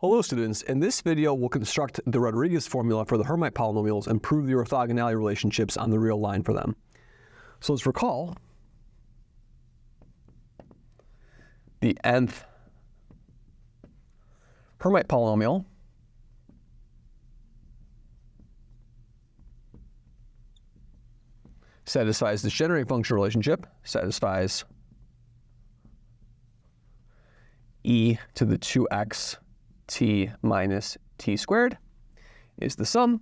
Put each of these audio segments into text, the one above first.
Hello students, in this video we'll construct the Rodriguez formula for the Hermite polynomials and prove the orthogonality relationships on the real line for them. So let's recall the nth Hermite polynomial satisfies this generating function relationship, satisfies e to the 2x t minus t squared is the sum,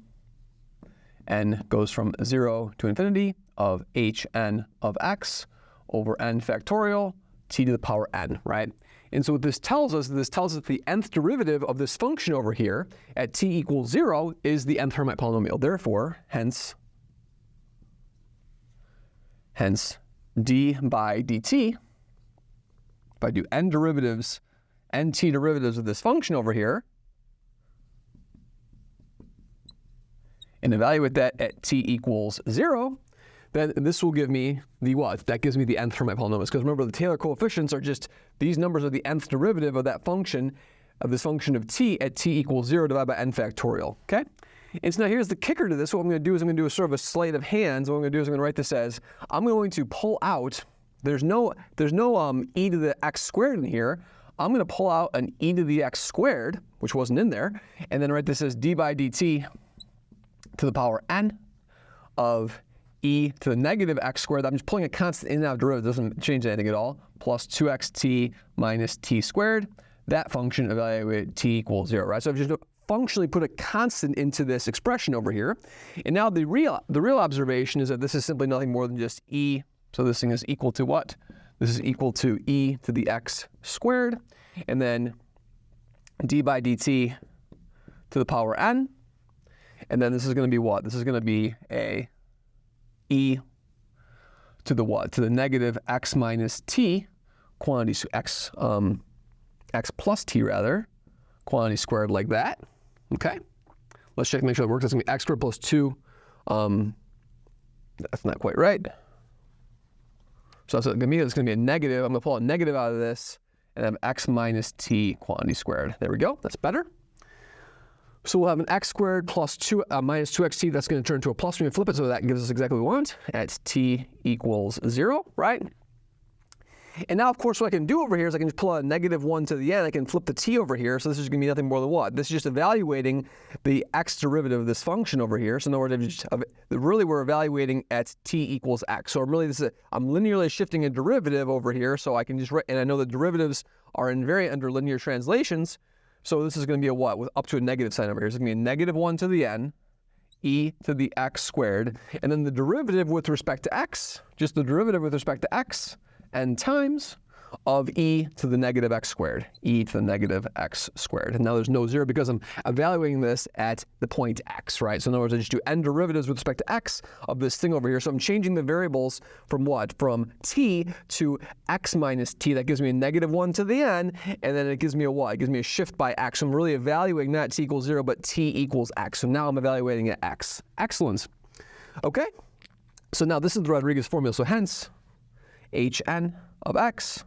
n goes from 0 to infinity of hn of x over n factorial t to the power n, right? And so what this tells us the nth derivative of this function over here at t equals 0 is the nth Hermite polynomial. Therefore, hence d by dt, if I do n derivatives, nt derivatives of this function over here, and evaluate that at t equals 0, then this will give me the what? That gives me the nth Hermite polynomials. Because remember, the Taylor coefficients are just, these numbers are the nth derivative of that function, of this function of t at t equals 0 divided by n factorial, okay? And so now here's the kicker to this. What I'm going to do is I'm going to do a sort of a sleight of hands. What I'm going to do is I'm going to write this as, I'm going to pull out, there's no e to the x squared in here. I'm going to pull out an e to the x squared, which wasn't in there, and then write this as d by dt to the power n of e to the negative x squared. I'm just pulling a constant in and out of derivative. It doesn't change anything at all. Plus 2xt minus t squared. That function evaluated t equals 0, right? So I've just functionally put a constant into this expression over here. And now the real observation is that this is simply nothing more than just e. So this thing is equal to what? This is equal to e to the x squared, and then d by dt to the power n. And then this is going to be what? This is going to be a e to the what? To the negative x minus t, quantity x plus t rather, quantity squared like that. Okay? Let's check to make sure it works. That's going to be x squared plus 2. That's not quite right. So that's going to be a negative. I'm going to pull a negative out of this and have x minus t quantity squared. There we go. That's better. So we'll have an x squared plus 2 minus 2xt. That's going to turn into a plus when we flip it, so that gives us exactly what we want at t equals 0, right? And now, of course, what I can do over here is I can just pull out a negative 1 to the n. I can flip the t over here. So this is going to be nothing more than what? This is just evaluating the x derivative of this function over here. So in other words, really we're evaluating at t equals x. So really I'm linearly shifting a derivative over here. So I can just write, and I know the derivatives are invariant under linear translations. So this is going to be a what? With up to a negative sign over here. So it's going to be a negative 1 to the n, e to the x squared. And then the derivative with respect to x, just the derivative with respect to x, n times of e to the negative x squared, e to the negative x squared. And now there's no 0 because I'm evaluating this at the point x, right? So in other words, I just do n derivatives with respect to x of this thing over here. So I'm changing the variables from what? From t to x minus t. That gives me a negative 1 to the n, and then it gives me a what? It gives me a shift by x. So I'm really evaluating not t equals 0, but t equals x. So now I'm evaluating at x. Excellent. Okay? So now this is the Rodriguez formula. So hence, hn of x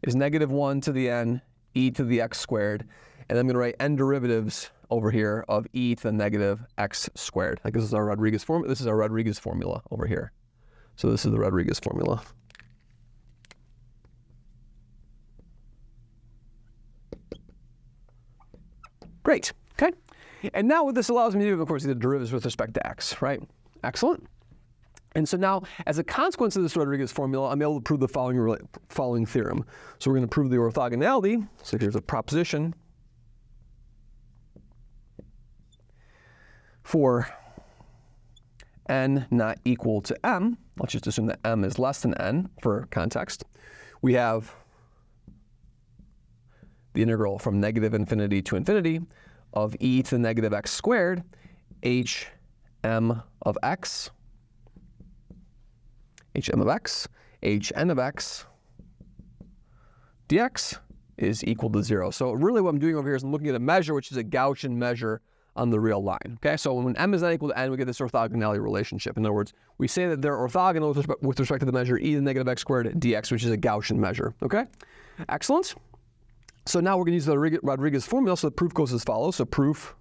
is negative 1 to the n, e to the x squared, and I'm going to write n derivatives over here of e to the negative x squared. Like this is our Rodriguez formula. This is our Rodriguez formula over here. So this is the Rodriguez formula. Great. Okay. And now what this allows me to do, of course, is the derivatives with respect to x, right? Excellent. And so now, as a consequence of this Rodriguez formula, I'm able to prove the following theorem. So we're going to prove the orthogonality. So here's a proposition for n not equal to m. Let's just assume that m is less than n for context. We have the integral from negative infinity to infinity of e to the negative x squared, h m of x, hm of x, hn of x dx is equal to 0. So really what I'm doing over here is I'm looking at a measure which is a Gaussian measure on the real line. Okay, so when m is not equal to n, we get this orthogonality relationship. In other words, we say that they're orthogonal with respect to the measure e to the negative x squared dx, which is a Gaussian measure. Okay, excellent. So now we're going to use the Rodriguez formula, so the proof goes as follows. So proof,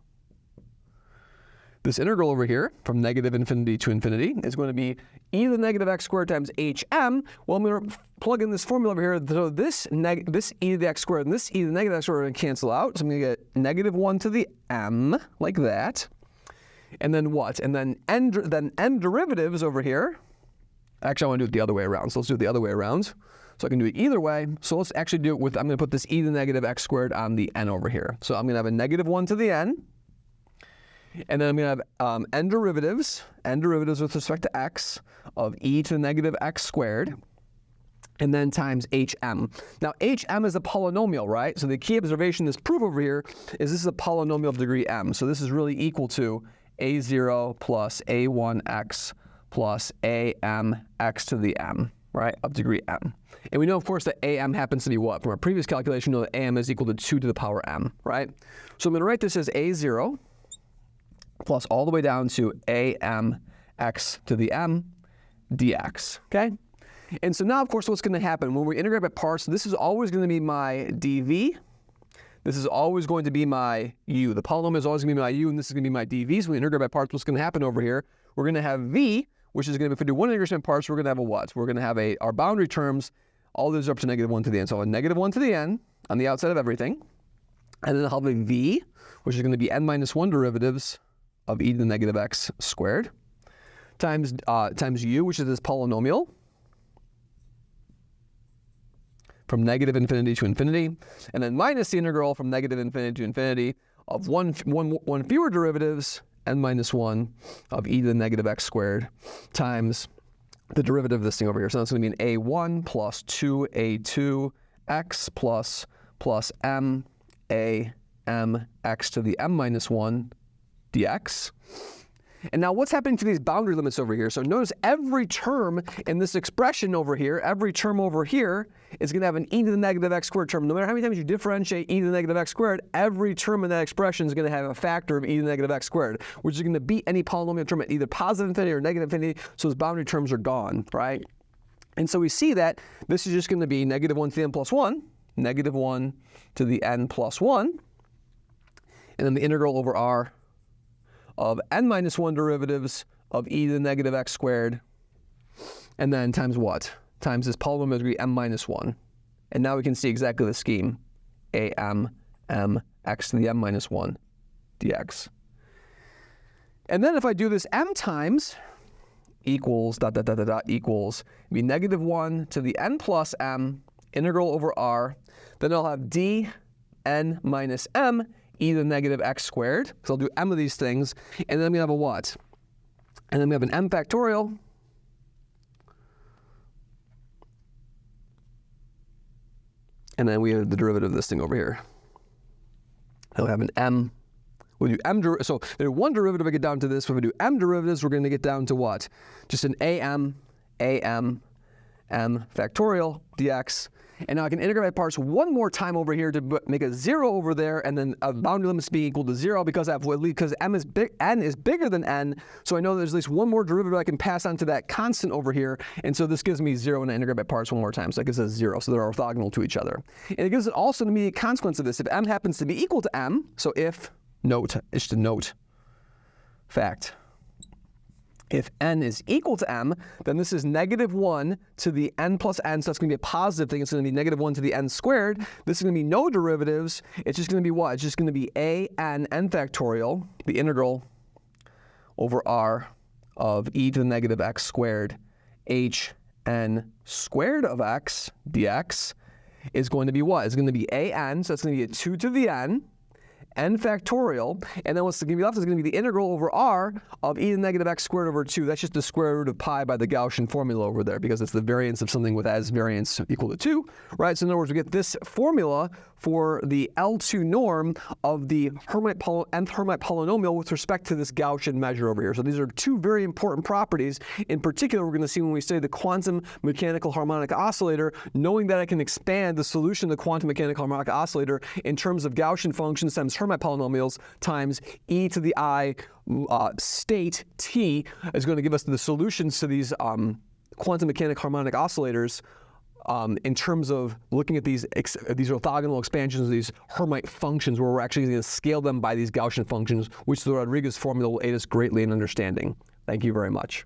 this integral over here from negative infinity to infinity is going to be e to the negative x squared times hm. Well, I'm going to plug in this formula over here. So this e to the x squared and this e to the negative x squared are going to cancel out. So I'm going to get negative 1 to the m, like that. And then what? And then n derivatives over here. Actually, I want to do it the other way around. So let's do it the other way around. So I can do it either way. So let's actually do it with, I'm going to put this e to the negative x squared on the n over here. So I'm going to have a negative 1 to the n. And then I'm going to have n derivatives with respect to x of e to the negative x squared, and then times hm. Now, hm is a polynomial, right? So the key observation in this proof over here is this is a polynomial of degree m. So this is really equal to a0 plus a1x plus amx to the m, right, of degree m. And we know, of course, that am happens to be what? From our previous calculation, we know that am is equal to 2 to the power m, right? So I'm going to write this as a0 plus all the way down to amx to the m dx, okay? And so now, of course, what's going to happen when we integrate by parts, this is always going to be my dv. This is always going to be my u. The polynomial is always going to be my u, and this is going to be my dv. So when we integrate by parts, what's going to happen over here? We're going to have v, which is going to be, if we do one integration by parts, we're going to have a what? We're going to have our boundary terms, all those are up to negative 1 to the n. So a negative 1 to the n on the outside of everything. And then I'll have a v, which is going to be n minus 1 derivatives of e to the negative x squared times u, which is this polynomial from negative infinity to infinity, and then minus the integral from negative infinity to infinity of one fewer derivatives, n minus 1 of e to the negative x squared times the derivative of this thing over here. So that's going to be an a1 plus 2a2x plus m a m x to the m minus 1 dx. And now what's happening to these boundary limits over here? So notice every term in this expression over here, every term over here is going to have an e to the negative x squared term. No matter how many times you differentiate e to the negative x squared, every term in that expression is going to have a factor of e to the negative x squared, which is going to beat any polynomial term at either positive infinity or negative infinity, so those boundary terms are gone, right? And so we see that this is just going to be negative 1 to the n plus 1, negative 1 to the n plus 1, and then the integral over r of n minus 1 derivatives of e to the negative x squared, and then times what? Times this polynomial degree m minus 1. And now we can see exactly the scheme, am m x to the m minus 1 dx. And then if I do this m times equals equals, be negative 1 to the n plus m integral over r, then I'll have d n minus m e to the negative x squared, because I'll do m of these things, and then we have a what? And then we have an m factorial and then we have the derivative of this thing over here. Then we have an m. We'll do m, so there's one derivative I get down to this. When we do m derivatives, we're going to get down to what? Just an m factorial dx. And now I can integrate by parts one more time over here to make a 0 over there, and then boundary limits being equal to 0 because n is bigger than n. So I know there's at least one more derivative I can pass on to that constant over here, and so this gives me 0 and I integrate by parts one more time. So that gives us 0. So they're orthogonal to each other. And it gives it also an immediate consequence of this. If m happens to be equal to m, so if it's just a note fact. If n is equal to m, then this is negative 1 to the n plus n, so that's going to be a positive thing. It's going to be negative 1 to the n squared. This is going to be no derivatives. It's just going to be what? It's just going to be n factorial, the integral over r of e to the negative x squared h n squared of x dx is going to be what? It's going to be an, so it's going to be a 2 to the n factorial, and then what's going to be left is going to be the integral over r of e to the negative x squared over 2. That's just the square root of pi by the Gaussian formula over there, because it's the variance of something with as variance equal to 2, right? So in other words, we get this formula for the L2 norm of the Hermite polynomial with respect to this Gaussian measure over here. So these are two very important properties. In particular, we're going to see when we study the quantum mechanical harmonic oscillator, knowing that I can expand the solution of the quantum mechanical harmonic oscillator in terms of Gaussian functions times Hermite polynomials times e to the I state t is going to give us the solutions to these quantum mechanical harmonic oscillators in terms of looking at these orthogonal expansions of these Hermite functions, where we're actually going to scale them by these Gaussian functions, which the Rodrigues formula will aid us greatly in understanding. Thank you very much.